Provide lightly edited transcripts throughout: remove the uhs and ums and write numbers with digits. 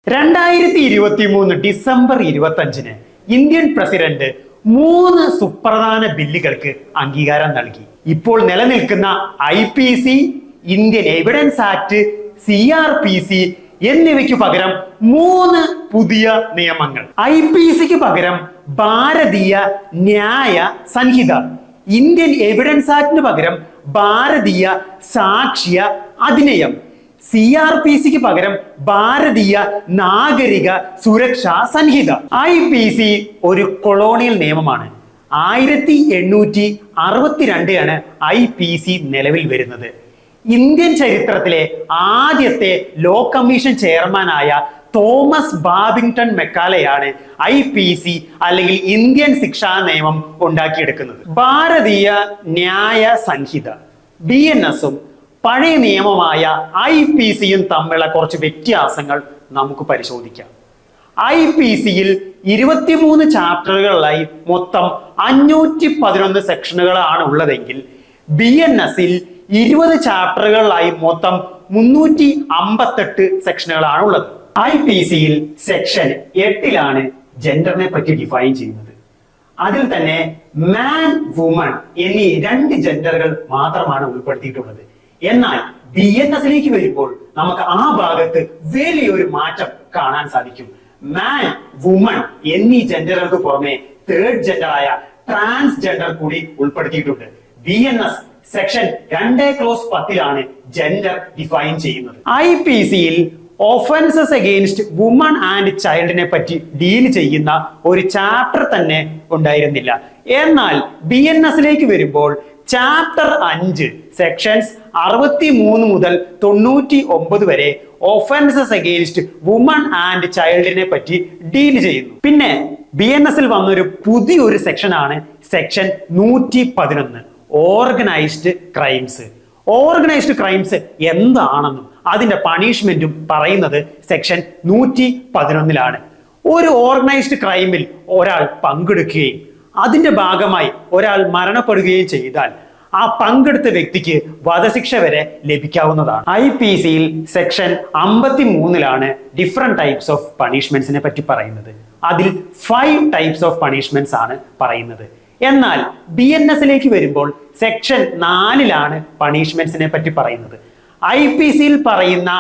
2023 December 25 Indian president 3 സുപ്രധാന ബില്ലുകൾക്ക് അംഗീകാരം നൽകി. ഇപ്പോൾ നിലനിൽക്കുന്ന IPC, Indian evidence act, CRPC എന്നിവയ്ക്ക് പകരം 3 പുതിയ നിയമങ്ങൾ. IPCക്ക് പകരം ഭാരതീയ ന്യായ സംഹിത, ഇന്ത്യൻ എവിഡൻസ് ആക്ടിന് പകരം ഭാരതീയ സാക്ഷ്യ അധിനിയം, CRPCക്ക് പകരം ഭാരതീയ നാഗരിക സുരക്ഷാ സംഹിത. IPC ഒരു കൊളോണിയൽ നിയമമാണ്. 1862 IPC നിലവിൽ വരുന്നത്. ഇന്ത്യൻ ചരിത്രത്തിലെ ആദ്യത്തെ ലോ കമ്മീഷൻ ചെയർമാനായ തോമസ് ബാബിംഗ്ടൺ മെക്കാലയാണ് IPC അല്ലെങ്കിൽ ഇന്ത്യൻ ശിക്ഷാ നിയമം ഉണ്ടാക്കിയെടുക്കുന്നത്. ഭാരതീയ ന്യായ സംഹിത BNSഉം പഴയ നിയമമായ IPCയും തമ്മിലുള്ള കുറച്ച് വ്യത്യാസങ്ങൾ നമുക്ക് പരിശോധിക്കാം. IPCയിൽ 23 ചാപ്റ്ററുകളിലായി മൊത്തം 511 സെക്ഷനുകളാണ് ഉള്ളതെങ്കിൽ BNSൽ 20 ചാപ്റ്ററുകളിലായി മൊത്തം 358 സെക്ഷനുകളാണ് ഉള്ളത്. IPCയിൽ സെക്ഷൻ 8 ജെൻഡറിനെ പറ്റി ഡിഫൈൻ ചെയ്യുന്നത്. അതിൽ തന്നെ മാൻ, വുമൺ എന്നീ 2 ജെൻഡറുകൾ മാത്രമാണ് ഉൾപ്പെടുത്തിയിട്ടുള്ളത്. എന്നാൽ BNSലേക്ക് വരുമ്പോൾ നമുക്ക് ആ ഭാഗത്ത് വലിയൊരു മാറ്റം കാണാൻ സാധിക്കും. മാൻ, വുമൺ എന്നീ ജെൻഡറുകൾക്ക് പുറമെ തേർഡ് ജെൻഡറായ ട്രാൻസ്ജെൻഡർ കൂടി ഉൾപ്പെടുത്തിയിട്ടുണ്ട്. BNS സെക്ഷൻ 2(10) ജെൻഡർ ഡിഫൈൻ ചെയ്യുന്നത്. IPCയിൽ ഒഫൻസസ് അഗെയിൻസ്റ്റ് വുമൺ ആൻഡ് ചൈൽഡിനെ പറ്റി ഡീൽ ചെയ്യുന്ന ഒരു ചാപ്റ്റർ തന്നെ ഉണ്ടായിരുന്നില്ല. എന്നാൽ BNSലേക്ക് വരുമ്പോൾ ചാപ്റ്റർ 5 സെക്ഷൻസ് 63 മുതൽ 99 വരെ ഒഫൻസസ് അഗെയിൻസ്റ്റ് വുമൺ ആൻഡ് ചൈൽഡിനെ പറ്റി ഡീൽ ചെയ്യുന്നു. പിന്നെ BNSൽ വന്നൊരു പുതിയൊരു സെക്ഷനാണ് section 111, organised crimes. Organised crimes എന്താണെന്നും അതിന്റെ പണിഷ്മെന്റും പറയുന്നത് സെക്ഷൻ 111. ഒരു ഓർഗനൈസ്ഡ് ക്രൈമിൽ ഒരാൾ പങ്കെടുക്കുകയും അതിന്റെ ഭാഗമായി ഒരാൾ മരണപ്പെടുകയും ചെയ്താൽ ആ പങ്കെടുത്ത വ്യക്തിക്ക് വധശിക്ഷ വരെ ലഭിക്കാവുന്നതാണ്. IPCയിൽ സെക്ഷൻ 53 ഡിഫറെന്റ് ടൈപ്സ് ഓഫ് പണിഷ്മെന്റ്സിനെ പറ്റി പറയുന്നത്. അതിൽ 5 ടൈപ്സ് ഓഫ് പണിഷ്മെന്റ്സ് ആണ് പറയുന്നത്. എന്നാൽ BNSലേക്ക് വരുമ്പോൾ സെക്ഷൻ 4 പണിഷ്മെന്റ്സിനെ പറ്റി പറയുന്നത്. IPCയിൽ പറയുന്ന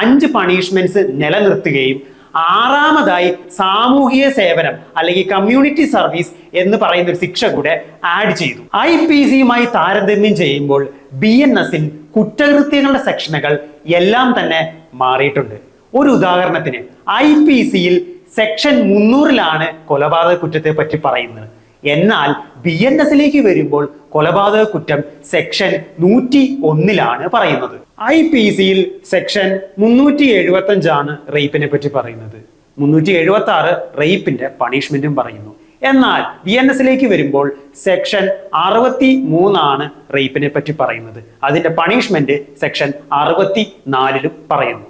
5 പണിഷ്മെന്റ്സ് നിലനിർത്തുകയും 6-മതായി സാമൂഹിക സേവനം അല്ലെങ്കിൽ കമ്മ്യൂണിറ്റി സർവീസ് എന്ന് പറയുന്ന ഒരു ശിക്ഷ കൂടെ ആഡ് ചെയ്തു. IPCയുമായി താരതമ്യം ചെയ്യുമ്പോൾ BNSൽ കുറ്റകൃത്യങ്ങളുടെ സെക്ഷനുകൾ എല്ലാം തന്നെ മാറിയിട്ടുണ്ട്. ഒരു ഉദാഹരണത്തിന് IPCയിൽ സെക്ഷൻ 300 കൊലപാതക കുറ്റത്തെ പറ്റി പറയുന്നത്. എന്നാൽ BNSലേക്ക് വരുമ്പോൾ കൊലപാതക കുറ്റം സെക്ഷൻ 101 പറയുന്നത്. IPCയിൽ സെക്ഷൻ 375 റേപ്പിനെ പറ്റി പറയുന്നത്. 376 റേപ്പിന്റെ പണിഷ്മെന്റും പറയുന്നു. എന്നാൽ BNSലേക്ക് വരുമ്പോൾ സെക്ഷൻ 63 റേപ്പിനെ പറ്റി പറയുന്നത്. അതിന്റെ പണിഷ്മെന്റ് സെക്ഷൻ 64 പറയുന്നു.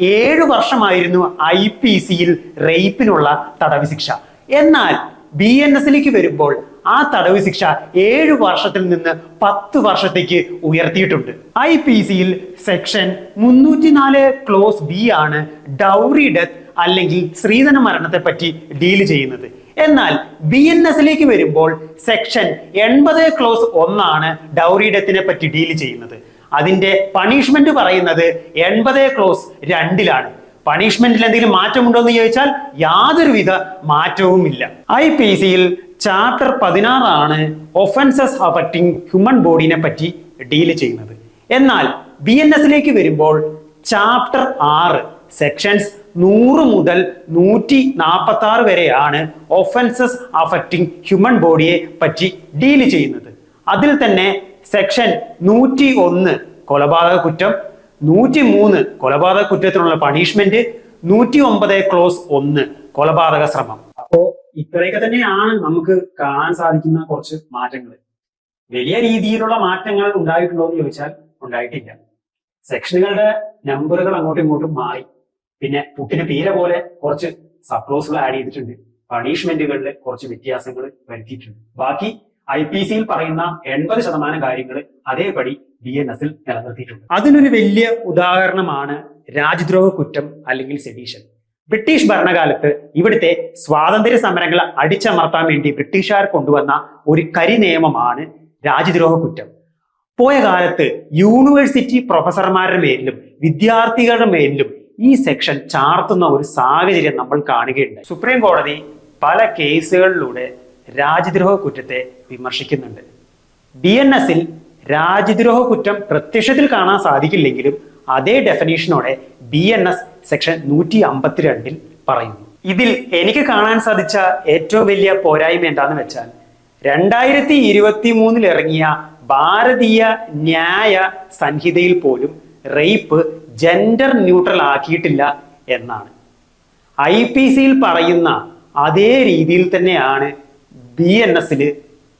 7 വർഷമായിരുന്നു IPCയിൽ റേപ്പിനുള്ള തടവ് ശിക്ഷ. എന്നാൽ BNSലേക്ക് വരുമ്പോൾ ആ തടവ് ശിക്ഷ 7 വർഷത്തിൽ നിന്ന് 10 വർഷത്തേക്ക് ഉയർത്തിയിട്ടുണ്ട്. IPCയിൽ section 304 clause B dowry death അല്ലെങ്കിൽ സ്ത്രീധന മരണത്തെ പറ്റി ഡീൽ ചെയ്യുന്നത്. എന്നാൽ BNSലേക്ക് വരുമ്പോൾ സെക്ഷൻ 80 ക്ലോസ് 1 ഡൗറി ഡെത്തിനെ പറ്റി ഡീൽ ചെയ്യുന്നത്. അതിന്റെ പണിഷ്മെന്റ് പറയുന്നത് 80 ക്ലോസ് 2 പണിഷ്മെന്റിൽ എന്തെങ്കിലും മാറ്റമുണ്ടോ എന്ന് ചോദിച്ചാൽ യാതൊരുവിധ മാറ്റവും ഇല്ല. IPCയിൽ ചാപ്റ്റർ 16 ഒഫൻസസ് അഫക്റ്റിംഗ് ഹ്യൂമൻ ബോഡിനെ പറ്റി ഡീൽ ചെയ്യുന്നത്. എന്നാൽ BNSലേക്ക് വരുമ്പോൾ ചാപ്റ്റർ 6 സെക്ഷൻസ് 100 മുതൽ 146 വരെയാണ് ഒഫൻസസ് അഫക്റ്റിംഗ് ഹ്യൂമൻ ബോഡിയെ പറ്റി ഡീൽ ചെയ്യുന്നത്. അതിൽ തന്നെ സെക്ഷൻ 101 കൊലപാതക കുറ്റം, 103 കൊലപാതക കുറ്റത്തിനുള്ള പണിഷ്മെന്റ്, 109 ക്ലോസ് 1 കൊലപാതക ശ്രമം. അപ്പോ ഇത്രയൊക്കെ തന്നെയാണ് നമുക്ക് കാണാൻ സാധിക്കുന്ന കുറച്ച് മാറ്റങ്ങൾ. വലിയ രീതിയിലുള്ള മാറ്റങ്ങൾ ഉണ്ടായിട്ടുണ്ടോ എന്ന് ചോദിച്ചാൽ ഉണ്ടായിട്ടില്ല. സെക്ഷനുകളുടെ നമ്പറുകൾ അങ്ങോട്ടും ഇങ്ങോട്ടും മാറി. പിന്നെ പുട്ടിന് പീര പോലെ കുറച്ച് സബ് ക്ലോസുകൾ ആഡ് ചെയ്തിട്ടുണ്ട്. പണിഷ്മെന്റുകളിൽ കുറച്ച് വ്യത്യാസങ്ങൾ വരുത്തിയിട്ടുണ്ട്. ബാക്കി IPCയിൽ പറയുന്ന 80% കാര്യങ്ങൾ അതേപടി BNSൽ നിലനിർത്തിയിട്ടുണ്ട്. അതിനൊരു വലിയ ഉദാഹരണമാണ് രാജ്യദ്രോഹ കുറ്റം അല്ലെങ്കിൽ സെഡീഷൻ. ബ്രിട്ടീഷ് ഭരണകാലത്ത് ഇവിടുത്തെ സ്വാതന്ത്ര്യ സമരങ്ങൾ അടിച്ചമർത്താൻ വേണ്ടി ബ്രിട്ടീഷുകാർ കൊണ്ടുവന്ന ഒരു കരി നിയമമാണ് രാജ്യദ്രോഹ കുറ്റം. പോയ കാലത്ത് യൂണിവേഴ്സിറ്റി പ്രൊഫസർമാരുടെ മേലിലും വിദ്യാർത്ഥികളുടെ മേലിലും ഈ സെക്ഷൻ ചാർത്തുന്ന ഒരു സാഹചര്യം നമ്മൾ കാണുകയുണ്ട്. സുപ്രീം കോടതി പല കേസുകളിലൂടെ രാജ്യദ്രോഹ കുറ്റത്തെ വിമർശിക്കുന്നുണ്ട്. BNSൽ രാജ്യദ്രോഹ കുറ്റം പ്രത്യക്ഷത്തിൽ കാണാൻ സാധിക്കില്ലെങ്കിലും അതേ ഡെഫിനീഷനോടെ BNS സെക്ഷൻ 152 പറയുന്നു. ഇതിൽ എനിക്ക് കാണാൻ സാധിച്ച ഏറ്റവും വലിയ പോരായ്മ എന്താന്ന് വെച്ചാൽ 2023 ഇറങ്ങിയ ഭാരതീയ ന്യായ സംഹിതയിൽ പോലും റേപ്പ് ജെൻഡർ ന്യൂട്രൽ ആക്കിയിട്ടില്ല എന്നാണ്. IPCയിൽ പറയുന്ന അതേ രീതിയിൽ തന്നെയാണ് BNSൽ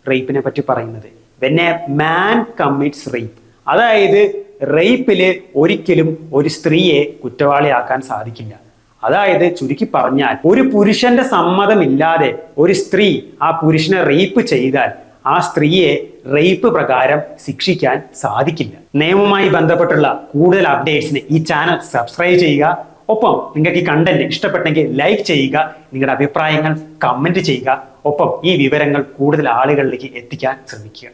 റേപ്പിനെ പറ്റി പറയുന്നത്. When a man commits rape, അതായത് റേപ്പില് ഒരിക്കലും ഒരു സ്ത്രീയെ കുറ്റവാളിയാക്കാൻ സാധിക്കില്ല. അതായത് ചുരുക്കി പറഞ്ഞാൽ ഒരു പുരുഷന്റെ സമ്മതമില്ലാതെ ഒരു സ്ത്രീ ആ പുരുഷനെ റേപ്പ് ചെയ്താൽ ആ സ്ത്രീയെ റേപ്പ് പ്രകാരം ശിക്ഷിക്കാൻ സാധിക്കില്ല. നിയമവുമായി ബന്ധപ്പെട്ടുള്ള കൂടുതൽ അപ്ഡേറ്റ്സിന് ഈ ചാനൽ സബ്സ്ക്രൈബ് ചെയ്യുക. ഒപ്പം നിങ്ങൾക്ക് ഈ കണ്ടന്റ് ഇഷ്ടപ്പെട്ടെങ്കിൽ ലൈക്ക് ചെയ്യുക, നിങ്ങളുടെ അഭിപ്രായങ്ങൾ കമന്റ് ചെയ്യുക. ഒപ്പം ഈ വിവരങ്ങൾ കൂടുതൽ ആളുകളിലേക്ക് എത്തിക്കാൻ ശ്രമിക്കുക.